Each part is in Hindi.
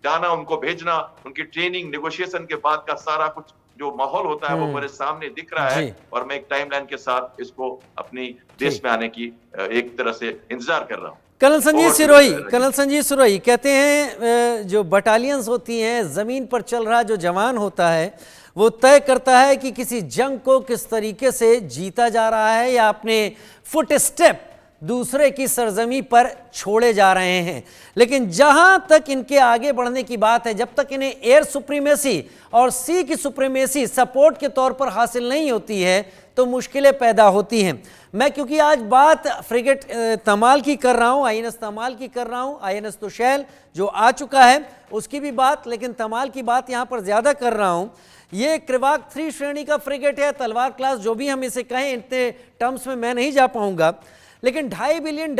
जाना, उनको भेजना, उनकी ट्रेनिंग, नेगोशिएशन के बाद का सारा कुछ जो माहौल होता है वो मेरे सामने दिख रहा है, जी और मैं एक टाइमलाइन के साथ इसको अपनी देश ठीक। में आने की एक तरह से इंतजार कर रहा हूँ। कर्नल संजीव सिरोही कहते हैं जो बटालियंस होती हैं, ज़मीन पर चल रहा जो जवान होता है वो तय करता है कि किसी जंग को किस तरीके से जीता जा रहा है या अपने फुट स्टेप दूसरे की सरजमी पर छोड़े जा रहे हैं। लेकिन जहां तक इनके आगे बढ़ने की बात है, जब तक इन्हें एयर सुप्रीमेसी और सी की सुप्रीमेसी सपोर्ट के तौर पर हासिल नहीं होती है तो मुश्किलें पैदा होती हैं। मैं क्योंकि आज बात फ्रिगेट तमाल की कर रहा हूं, आईएनएस तमाल की कर रहा हूं, आईएनएस तुशैल जो आ चुका है उसकी भी बात, लेकिन तमाल की बात यहां पर ज्यादा कर रहा हूं। ये क्रिवाक 3 श्रेणी का फ्रिगेट है, तलवार क्लास जो भी हम इसे कहें, इतने टर्म्स में मैं नहीं जा पाऊंगा, लेकिन $2.5 बिलियन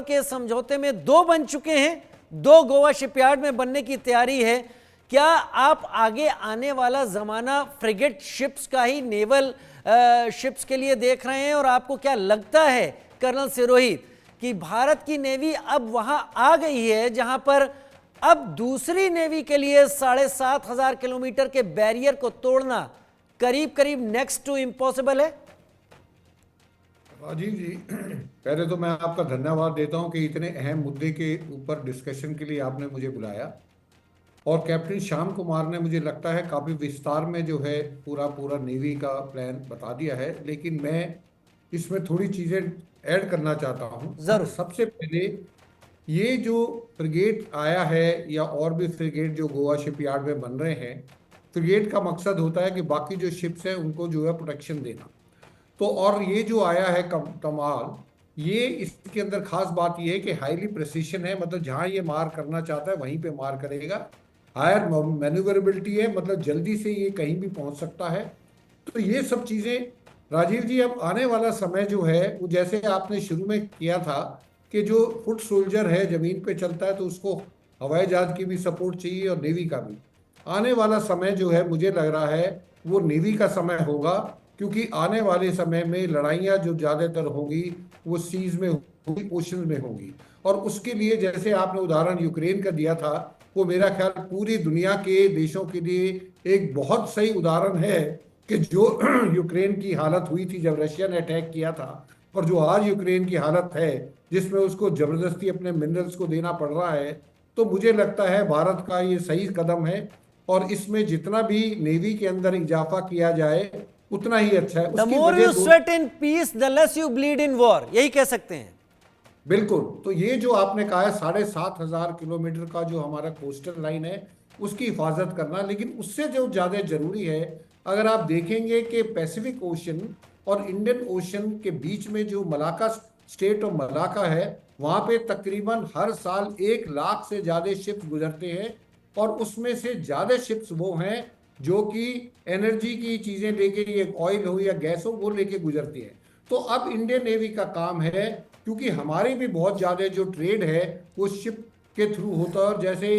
के समझौते में 2 बन चुके हैं, 2 गोवा शिपयार्ड में बनने की तैयारी है। क्या आप आगे आने वाला जमाना फ्रिगेट शिप्स का ही, नेवल शिप्स के लिए देख रहे हैं? और आपको क्या लगता है कर्नल सिरोही कि भारत की नेवी अब वहां आ गई है जहां पर अब दूसरी नेवी के लिए 7,500 किलोमीटर के बैरियर को तोड़ना करीब करीब नेक्स्ट टू इम्पॉसिबल है? राजीव जी, पहले तो मैं आपका धन्यवाद देता हूं कि इतने अहम मुद्दे के ऊपर डिस्कशन के लिए आपने मुझे बुलाया, और कैप्टन श्याम कुमार ने मुझे लगता है काफ़ी विस्तार में जो है पूरा नेवी का प्लान बता दिया है, लेकिन मैं इसमें थोड़ी चीज़ें ऐड करना चाहता हूँ। जरूर। सबसे पहले ये जो फ्रिगेट आया है या और भी फ्रिगेट जो गोवा शिपयार्ड में बन रहे हैं, फ्रिगेट का मकसद होता है कि बाकी जो शिप्स हैं उनको जो है प्रोटेक्शन देना। तो और ये जो आया है कमाल, ये इसके अंदर खास बात ये है कि हाईली प्रिसिशन है, मतलब जहां ये मार करना चाहता है वहीं पे मार करेगा। हायर मैन्यूवरेबिलिटी है, मतलब जल्दी से ये कहीं भी पहुंच सकता है। तो ये सब चीजें राजीव जी, अब आने वाला समय जो है वो जैसे आपने शुरू में किया था कि जो फुट सोल्जर है जमीन पे चलता है तो उसको हवाई जहाज की भी सपोर्ट चाहिए और नेवी का भी। आने वाला समय जो है मुझे लग रहा है वो नेवी का समय होगा, क्योंकि आने वाले समय में लड़ाइयाँ जो ज़्यादातर होंगी वो सीज में होंगी, ओशन में होंगी। और उसके लिए जैसे आपने उदाहरण यूक्रेन का दिया था, वो मेरा ख्याल पूरी दुनिया के देशों के लिए एक बहुत सही उदाहरण है कि जो यूक्रेन की हालत हुई थी जब रशिया ने अटैक किया था, और जो आज यूक्रेन की हालत है जिसमें उसको जबरदस्ती अपने मिनरल्स को देना पड़ रहा है। तो मुझे लगता है भारत का ये सही कदम है, और इसमें जितना भी नेवी के अंदर इजाफा किया जाए उतना ही अच्छा है। The more you sweat in peace, the less you bleed in war, यही कह सकते हैं। बिल्कुल। तो ये जो आपने कहा है 7,500 किलोमीटर का जो हमारा कोस्टल लाइन है उसकी हिफाजत करना, लेकिन उससे जो ज्यादा जरूरी है, अगर आप देखेंगे कि पैसिफिक ओशन और इंडियन ओशन के बीच में जो मलाका स्टेट ऑफ मलाका है, वहां पे तकरीबन हर साल 1 लाख से ज्यादा शिप्स गुजरते हैं, और उसमें से ज्यादा शिप्स वो हैं जो कि एनर्जी की चीजें लेके, ये ऑयल हो या गैस हो, वो लेके गुजरती है। तो अब इंडियन नेवी का काम है, क्योंकि हमारी भी बहुत ज्यादा जो ट्रेड है वो शिप के थ्रू होता है, और जैसे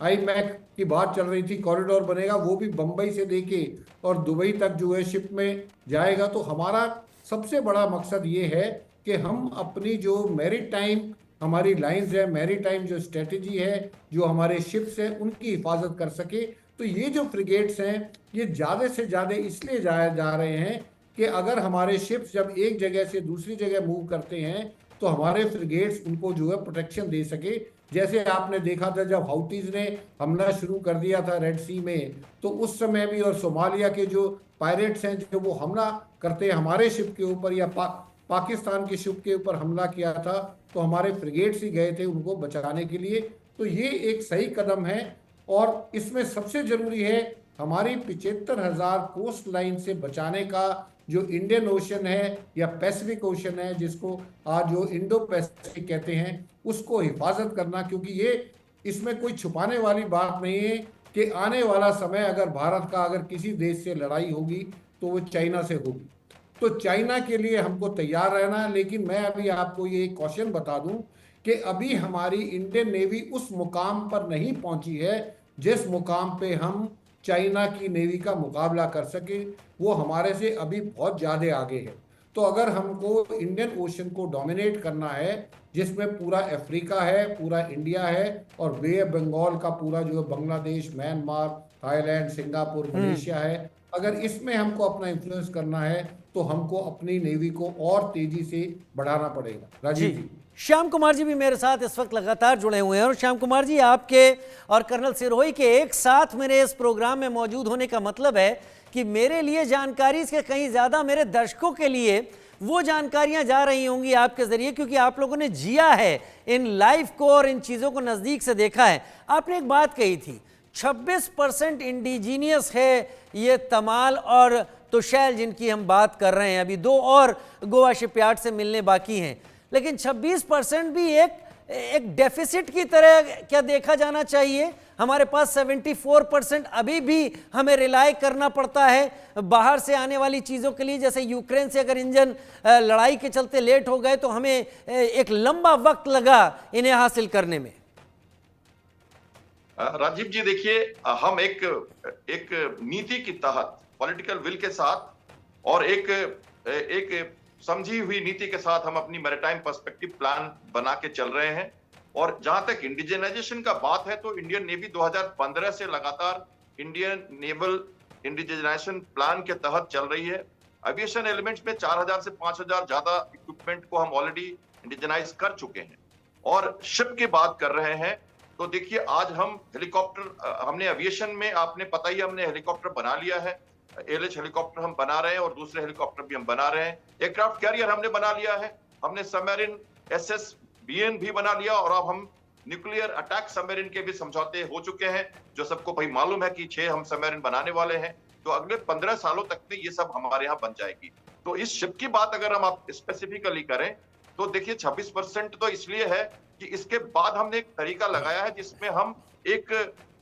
IMEC की बात चल रही थी, कॉरिडोर बनेगा, वो भी बंबई से लेके और दुबई तक जो है शिप में जाएगा। तो हमारा सबसे बड़ा मकसद ये है कि हम अपनी जो मैरीटाइम हमारी लाइंस है, मैरीटाइम जो स्ट्रेटेजी है, जो हमारे शिप्स हैं, उनकी हिफाजत कर सके। तो ये जो फ्रिगेट्स हैं ये ज़्यादा से ज़्यादा इसलिए जा रहे हैं कि अगर हमारे शिप्स जब एक जगह से दूसरी जगह मूव करते हैं तो हमारे फ्रिगेट्स उनको जो है प्रोटेक्शन दे सके। जैसे आपने देखा था जब हाउतीज ने हमला शुरू कर दिया था रेड सी में, तो उस समय भी, और सोमालिया के जो पायरेट्स हैं जो वो हमला करते हैं हमारे शिप के ऊपर या पाकिस्तान के शिप के ऊपर हमला किया था, तो हमारे फ्रिगेट्स ही गए थे उनको बचाने के लिए। तो ये एक सही कदम है, और इसमें सबसे जरूरी है हमारी 75,000 कोस्ट लाइन से बचाने का जो इंडियन ओशन है या पैसिफिक ओशन है, जिसको आज जो इंडो पैसिफिक कहते हैं, उसको हिफाजत करना। क्योंकि ये इसमें कोई छुपाने वाली बात नहीं है कि आने वाला समय अगर भारत का अगर किसी देश से लड़ाई होगी तो वो चाइना से होगी। तो चाइना के लिए हमको तैयार रहना है। लेकिन मैं अभी आपको ये एक क्वेश्चन बता दूं कि अभी हमारी इंडियन नेवी उस मुकाम पर नहीं पहुंची है जिस मुकाम पे हम चाइना की नेवी का मुकाबला कर सके। वो हमारे से अभी बहुत ज़्यादा आगे है। तो अगर हमको इंडियन ओशन को डोमिनेट करना है जिसमें पूरा अफ्रीका है, पूरा इंडिया है, और बे ऑफ बंगाल का पूरा जो Bangladesh, Myanmar, Thailand, Singapore, Malaysia है। अगर इसमें हमको अपना इन्फ्लुएंस करना है तो हमको अपनी नेवी को और तेजी से बढ़ाना पड़ेगा। राजीव जी। श्याम कुमार जी भी मेरे साथ इस वक्त लगातार जुड़े हुए हैं। और श्याम कुमार जी, आपके और कर्नल सिरोही के एक साथ मेरे इस प्रोग्राम में मौजूद होने का मतलब है कि मेरे लिए जानकारी से कहीं ज़्यादा मेरे दर्शकों के लिए वो जानकारियां जा रही होंगी आपके ज़रिए, क्योंकि आप लोगों ने जिया है इन लाइफ को और इन चीज़ों को नज़दीक से देखा है। आपने एक बात कही थी, 26% इंडिजीनियस है ये तमाल और तुशैल जिनकी हम बात कर रहे हैं। अभी 2 और गोवा शिपयार्ड से मिलने बाकी हैं, लेकिन 26% भी एक डेफिसिट की तरह क्या देखा जाना चाहिए? हमारे पास 74% अभी भी हमें रिलाय करना पड़ता है बाहर से आने वाली चीज़ों के लिए। जैसे यूक्रेन से अगर इंजन लड़ाई के चलते लेट हो गए तो हमें एक लंबा वक्त लगा इन्हें हासिल करने में। राजीव जी, देखिए, हम एक नीति के तहत, पॉलिटिकल विल के साथ और एक समझी हुई नीति के साथ हम अपनी मैरीटाइम पर्सपेक्टिव प्लान बना के चल रहे हैं। और जहां तक इंडिजिनाइजेशन का बात है तो इंडियन नेवी 2015 से लगातार इंडियन नेवल इंडिजिनाइजेशन प्लान के तहत चल रही है। एविएशन एलिमेंट्स में 4000 से 5000 ज्यादा इक्विपमेंट को हम ऑलरेडी इंडिजिनाइज कर चुके हैं। और शिप की बात कर रहे हैं तो देखिए, आज हम हेलीकॉप्टर, हमने एविएशन में, आपने पता ही, हमने हेलीकॉप्टर बना लिया है। एलएच हेलीकॉप्टर हम बना रहे हैं और दूसरे हेलीकॉप्टर भी हम बना रहे हैं। एयरक्राफ्ट कैरियर हमने बना लिया है, हमने सबमरीन SSBN भी बना लिया, और अब हम न्यूक्लियर अटैक सबमरीन के भी समझौते हो चुके हैं, जो सबको भाई मालूम है कि 6 हम सबमरीन बनाने वाले हैं। तो अगले 15 सालों तक में ये सब हमारे यहाँ बन जाएगी। तो इस शिप की बात अगर हम आप स्पेसिफिकली करें तो देखिए, 26% तो इसलिए है कि इसके बाद हमने एक तरीका लगाया है जिसमें हम एक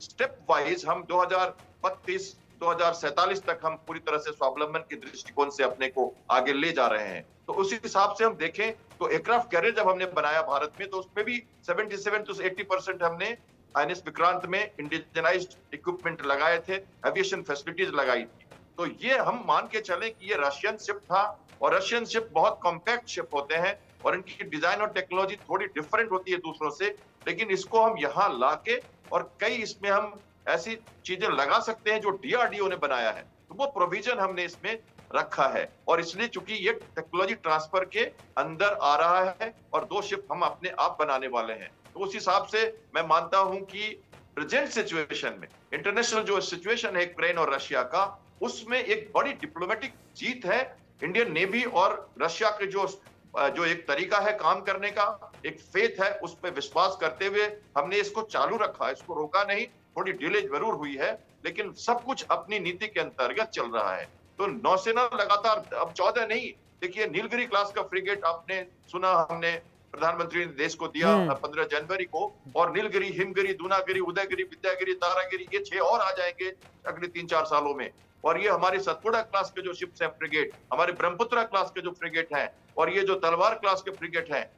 स्टेप वाइज हम 2032 2047 तक हम पूरी तरह से स्वावलंबन के दृष्टिकोण से अपने को आगे ले जा रहे हैं। तो उसी हिसाब से हम देखें तो एयरक्राफ्ट कैरियर जब हमने बनाया भारत में तो उसमें भी 77 to 80% हमने INS विक्रांत में इंडिजिनाइज्ड इक्विपमेंट लगाए थे, एविएशन फैसिलिटीज लगाई थी। तो ये हम मान के चलें कि ये रशियन शिप था, और रशियन शिप बहुत कॉम्पैक्ट शिप होते हैं और इनकी डिजाइन और टेक्नोलॉजी थोड़ी डिफरेंट होती है दूसरों से, लेकिन इसको हम यहाँ लाके और कई इसमें हम ऐसी चीजें लगा सकते हैं जो DRDO ने बनाया है, तो वो प्रोविजन हमने इसमें रखा है। और इसलिए चूंकि ये टेक्नोलॉजी ट्रांसफर के अंदर आ रहा है और 2 शिप हम अपने आप बनाने वाले हैं, तो उस हिसाब से मैं मानता हूं कि प्रेजेंट सिचुएशन में, इंटरनेशनल जो सिचुएशन है यूक्रेन और रशिया का, उसमें एक बड़ी डिप्लोमेटिक जीत है। इंडियन नेवी और रशिया के जो एक तरीका है काम करने का, एक फेथ है, उस पर विश्वास करते हुए हमने इसको चालू रखा, इसको रोका नहीं। थोड़ी डिले जरूर हुई है, लेकिन सब कुछ अपनी नीति के अंतर्गत चल रहा है। तो नौसेना लगातार, अब 14 नहीं, देखिए नीलगिरी क्लास का फ्रिगेट आपने सुना, हमने प्रधानमंत्री ने देश को दिया 15 जनवरी को, और नीलगिरी, हिमगिरी, दूनागिरी, उदयगिरी, विद्यागिरी, तारागिरी, ये 6 और आ जाएंगे अगले 3-4 सालों में। और ये हमारी सतपुड़ा क्लास के जो शिप्स हैं फ्रिगेट, हमारे ब्रह्मपुत्रा क्लास के जो फ्रिगेट हैं, और ये जो तलवार क्लास के फ्रिगेट हैं,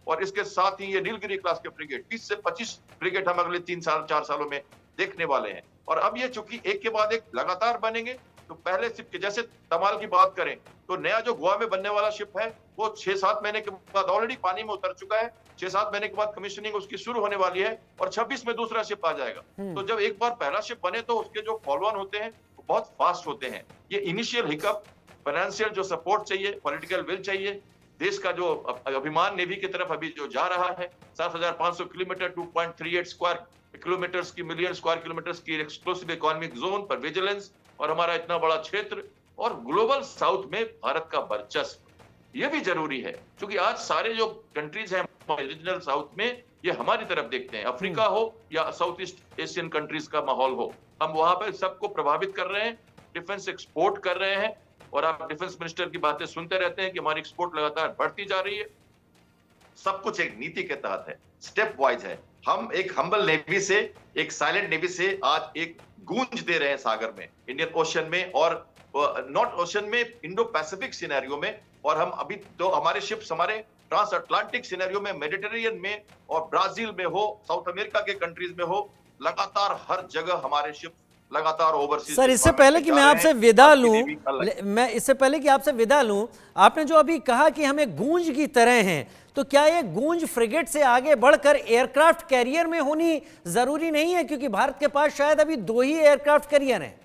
और इसके साथ ही ये नीलगिरी क्लास के फ्रिगेट, 20 से 25 फ्रिगेट हम अगले 3-4 सालों में देखने वाले हैं। और अब ये चूंकि एक के बाद एक लगातार बनेंगे, तो पहले शिप के, जैसे तमाल की बात करें तो नया जो गोवा में बनने वाला शिप है वो 6-7 महीने के बाद ऑलरेडी पानी में उतर चुका है। 6-7 महीने के बाद कमीशनिंग उसकी शुरू होने वाली है और 26 में दूसरा शिप आ जाएगा। तो जब एक बार पहला शिप बने तो उसके जो फॉलो ऑन होते हैं वो बहुत फास्ट होते हैं। ये इनिशियल हिकअप, फाइनेंशियल जो सपोर्ट चाहिए, पॉलिटिकल विल चाहिए, देश का जो अभिमान नेवी की तरफ अभी जो जा रहा है, 7,500 किलोमीटर, 2.38 स्क्वायर किलोमीटर्स की, मिलियन स्क्वायर किलोमीटर्स की एक्सक्लूसिव इकोनॉमिक जोन पर विजिलेंस, और हमारा इतना बड़ा क्षेत्र, और ग्लोबल साउथ में भारत का वर्चस्व, ये भी जरूरी है। क्योंकि आज सारे जो कंट्रीज हैं रीजनल साउथ में, ये हमारी तरफ देखते हैं। अफ्रीका हो या साउथ ईस्ट एशियन कंट्रीज का माहौल हो, हम वहां पर सबको प्रभावित कर रहे हैं, डिफेंस एक्सपोर्ट कर रहे हैं। और आप डिफेंस मिनिस्टर की बातें सुनते रहते हैं कि हमारी एक्सपोर्ट लगातार बढ़ती जा रही है। सब कुछ एक नीति के तहत है, स्टेप वाइज है। हम एक हम्बल नेवी से, एक साइलेंट नेवी से आज एक गूंज दे रहे हैं सागर में, इंडियन ओशन में, और नॉर्थ ओशन में, इंडो पैसिफिक सिनेरियो में। और हम अभी तो हमारे शिप्स हमारे ट्रांस अटलांटिक सिनेरियो में, मेडिटेरेनियन में, और ब्राजील में हो, साउथ अमेरिका के कंट्रीज में हो, लगातार हर जगह हमारे शिप्स लगातार ओवरसीज। सर, इससे पहले कि मैं आपसे विदा लूं, मैं इससे पहले कि आपसे विदा लूं, आपने जो अभी कहा कि हमें गूंज की तरह हैं, तो क्या ये गूंज फ्रिगेट से आगे बढ़कर एयरक्राफ्ट कैरियर में होनी जरूरी नहीं है? क्योंकि भारत के पास शायद अभी 2 ही एयरक्राफ्ट कैरियर हैं।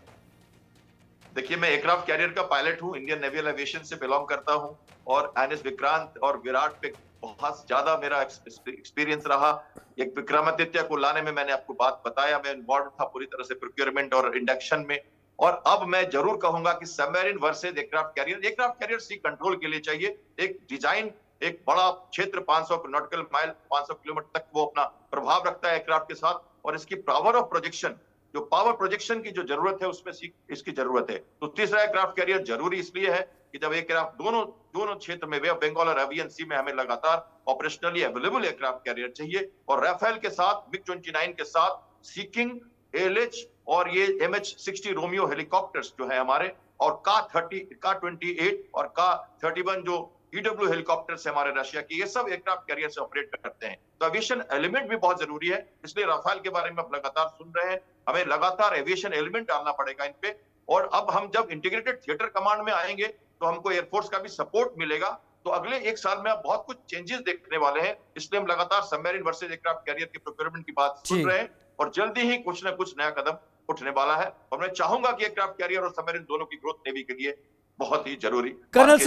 देखिए, मैं एयरक्राफ्ट कैरियर का पायलट हूं, इंडियन नेवल एविएशन से बिलोंग करता हूं, और एनएस विक्रांत और विराट पे बहुत ज्यादा मेरा एक्सपीरियंस रहा। एक विक्रमादित्य को लाने में मैंने आपको बात बताया, मैं इन्वॉल्व था पूरी तरह से प्रोक्योरमेंट और इंडक्शन में। और अब मैं जरूर कहूंगा कि submarine versus aircraft carrier sea control के लिए चाहिए एक डिजाइन, एक बड़ा क्षेत्र 500 नॉटिकल माइल 500 किलोमीटर तक वो अपना प्रभाव रखता है एयरक्राफ्ट के साथ, और इसकी पावर ऑफ प्रोजेक्शन, जो पावर प्रोजेक्शन की जो जरूरत है उसमें इसकी जरूरत है। तो तीसरा एयरक्राफ्ट कैरियर जरूरी इसलिए है कि जब एयरक्राफ्ट दोनों क्षेत्र में, वे ऑफ बंगाल और अरेबियन सी में, हमें लगातार ऑपरेशनली अवेलेबल एयरक्राफ्ट कैरियर चाहिए। और राफेल के साथ, मिग-29 के साथ, सीकिंग, एएलएच और ये MH-60 रोमियो हेलीकॉप्टर्स जो है हमारे, और का-28 और का-31 जो EW हेलीकॉप्टर्स है हमारे रशिया की, ये सब एयरक्राफ्ट कैरियर से ऑपरेट करते हैं। तो एविएशन एलिमेंट भी बहुत जरूरी है, इसलिए राफेल के बारे में आप लगातार सुन रहे हैं। हमें लगातार एविएशन एलिमेंट डालना पड़ेगा इन पे। और अब हम जब इंटीग्रेटेड थिएटर कमांड में आएंगे तो हमको एयरफोर्स का भी सपोर्ट मिलेगा। तो अगले 1 साल में आप बहुत कुछ चेंजेस देखने वाले हैं, इसलिए हम लगातार सबमरीन वर्सेज एयरक्राफ्ट कैरियर के प्रोक्योरमेंट की बात सुन रहे हैं, और जल्दी ही कुछ ना कुछ नया कदम उठने वाला है। और मैं चाहूंगा कि एयरक्राफ्ट कैरियर और सबमरीन दोनों की ग्रोथ नेवी के लिए बहुत ही जरूरी। कर्नल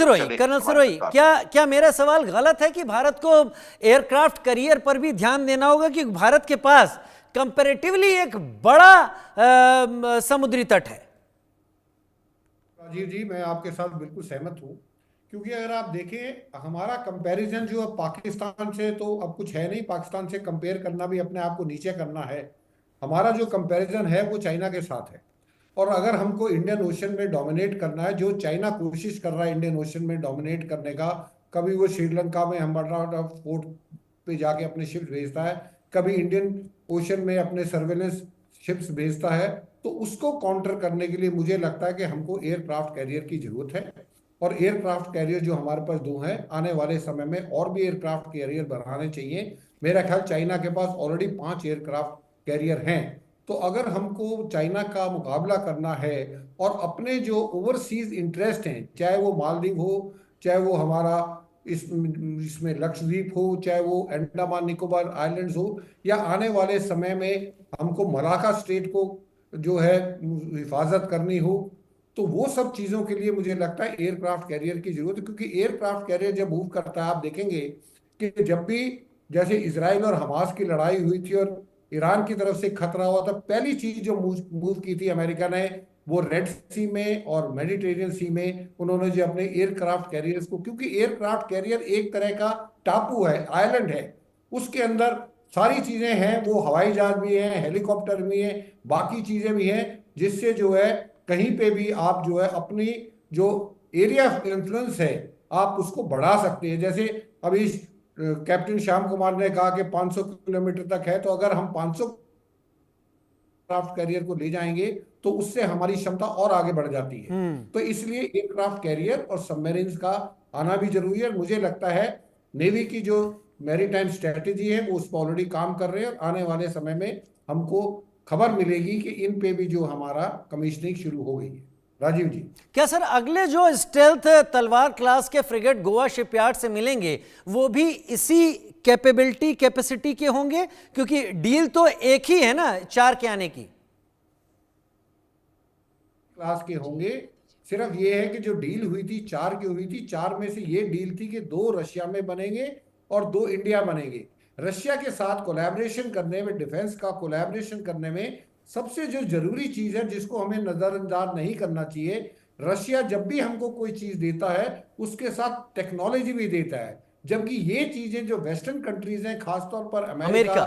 सिरोही, क्या मेरा सवाल गलत है कि भारत को एयरक्राफ्ट कैरियर पर भी ध्यान देना होगा, कि भारत के पास कंपैरेटिवली एक बड़ा समुद्री तट है? राजीव जी, मैं आपके साथ बिल्कुल सहमत हूँ, क्योंकि अगर आप देखें हमारा कंपैरिजन जो अब पाकिस्तान से तो अब कुछ है नहीं, पाकिस्तान से कंपेयर करना भी अपने आप को नीचे करना है। हमारा जो कंपैरिजन है वो चाइना के साथ है। और अगर हमको इंडियन ओशन में डोमिनेट करना है, जो चाइना कोशिश कर रहा है इंडियन ओशन में डोमिनेट करने का, कभी वो श्रीलंका में हमारा फोर्ट पे जाके अपने शिप्स भेजता है, कभी इंडियन ओशन में अपने सर्वेलेंस शिप्स भेजता है, तो उसको काउंटर करने के लिए मुझे लगता है कि हमको एयरक्राफ्ट कैरियर की जरूरत है। और एयरक्राफ्ट कैरियर जो हमारे पास 2 हैं, आने वाले समय में और भी एयरक्राफ्ट कैरियर बढ़ाने चाहिए। मेरा ख्याल चाइना के पास ऑलरेडी 5 एयरक्राफ्ट कैरियर हैं। तो अगर हमको चाइना का मुकाबला करना है और अपने जो ओवरसीज इंटरेस्ट हैं, चाहे वो मालदीव हो, चाहे वो हमारा इसमें लक्षद्वीप हो, चाहे वो अंडमान निकोबार आइलैंड्स हो, या आने वाले समय में हमको मलाका स्टेट को जो है हिफाजत करनी हो, तो वो सब चीज़ों के लिए मुझे लगता है एयरक्राफ्ट कैरियर की जरूरत है। क्योंकि एयरक्राफ्ट कैरियर जब मूव करता है, आप देखेंगे कि जब भी जैसे इजराइल और हमास की लड़ाई हुई थी और ईरान की तरफ से खतरा हुआ था, पहली चीज जो मूव की थी अमेरिका ने, वो रेड सी में और मेडिटेरियन सी में उन्होंने जो अपने एयरक्राफ्ट कैरियर्स को, क्योंकि एयरक्राफ्ट कैरियर एक तरह का टापू है, आइलैंड है, उसके अंदर सारी चीजें हैं, वो हवाई जहाज भी हैं, हेलीकॉप्टर भी हैं, बाकी चीजें भी हैं, जिससे जो है कहीं पे भी आप जो है अपनी जो एरिया ऑफ इन्फ्लुएंस है आप उसको बढ़ा सकते हैं। जैसे अभी कैप्टन श्याम कुमार ने कहा कि 500 किलोमीटर तक है, तो अगर हम 500 एयरक्राफ्ट कैरियर को ले जाएंगे तो उससे हमारी क्षमता और आगे बढ़ जाती है। तो इसलिए एयरक्राफ्ट कैरियर और सबमरीन्स का आना भी जरूरी है। मुझे लगता है नेवी की जो मैरीटाइम स्ट्रेटेजी है वो उस पर ऑलरेडी काम कर रहे हैं, और आने वाले समय में हमको खबर मिलेगी कि इन पे भी जो हमारा कमीशनिंग शुरू हो गई है। राजीव जी, क्या सर अगले जो स्टेल्थ तलवार क्लास के फ्रिगेट गोवा शिपयार्ड से मिलेंगे वो भी इसी कैपेसिटी के होंगे? क्योंकि डील तो एक ही है ना 4 के आने की। क्लास के होंगे, सिर्फ ये है कि जो डील हुई थी 4 की हुई थी, 4 में से ये डील थी कि 2 रशिया में बनेंगे और 2 इंडिया बनेंगे। रशिया के साथ कोलैबोरेशन करने में, डिफेंस का कोलैबोरेशन करने में सबसे जो जरूरी चीज है जिसको हमें नजरअंदाज नहीं करना चाहिए, रशिया जब भी हमको कोई चीज देता है उसके साथ टेक्नोलॉजी भी देता है। जबकि ये चीजें जो वेस्टर्न कंट्रीज हैं, खासतौर पर अमेरिका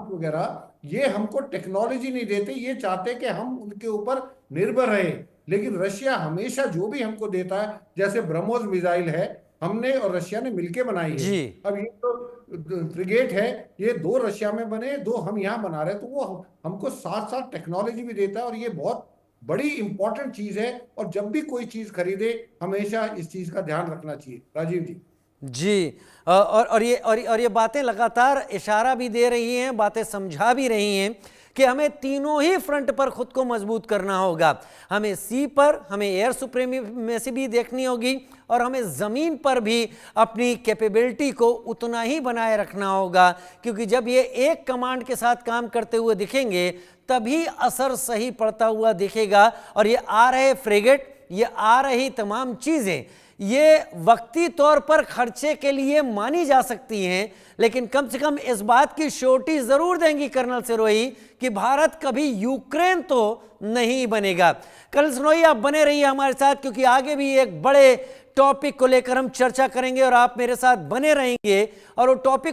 वगैरह, ये हमको टेक्नोलॉजी नहीं देते, ये चाहते कि हम उनके ऊपर निर्भर रहें। लेकिन रशिया हमेशा जो भी हमको देता है, जैसे ब्रह्मोस मिसाइल है, हमने और रशिया ने मिलके बनाई है। अब ये तो फ्रिगेट है, ये 2 रशिया में बने, 2 हम यहाँ बना रहे हैं, तो वो हमको साथ साथ टेक्नोलॉजी भी देता है, और ये बहुत बड़ी इंपॉर्टेंट चीज है। और जब भी कोई चीज खरीदे हमेशा इस चीज का ध्यान रखना चाहिए। राजीव जी जी, और ये बातें लगातार इशारा भी दे रही हैं, बातें समझा भी रही हैं कि हमें तीनों ही फ्रंट पर खुद को मजबूत करना होगा। हमें सी पर हमें एयर सुप्रीमेसी भी देखनी होगी और हमें ज़मीन पर भी अपनी कैपेबिलिटी को उतना ही बनाए रखना होगा, क्योंकि जब ये एक कमांड के साथ काम करते हुए दिखेंगे तभी असर सही पड़ता हुआ दिखेगा। और ये आ रहे फ्रिगेट, ये आ रही तमाम चीज़ें ये वक्ती तौर पर खर्चे के लिए मानी जा सकती हैं, लेकिन कम से कम इस बात की श्योरिटी जरूर देंगी कर्नल सिरोही कि भारत कभी यूक्रेन तो नहीं बनेगा। कर्नल सिरोही आप बने रहिए हमारे साथ, क्योंकि आगे भी एक बड़े टॉपिक को लेकर हम चर्चा करेंगे और आप मेरे साथ बने रहेंगे। और वो टॉपिक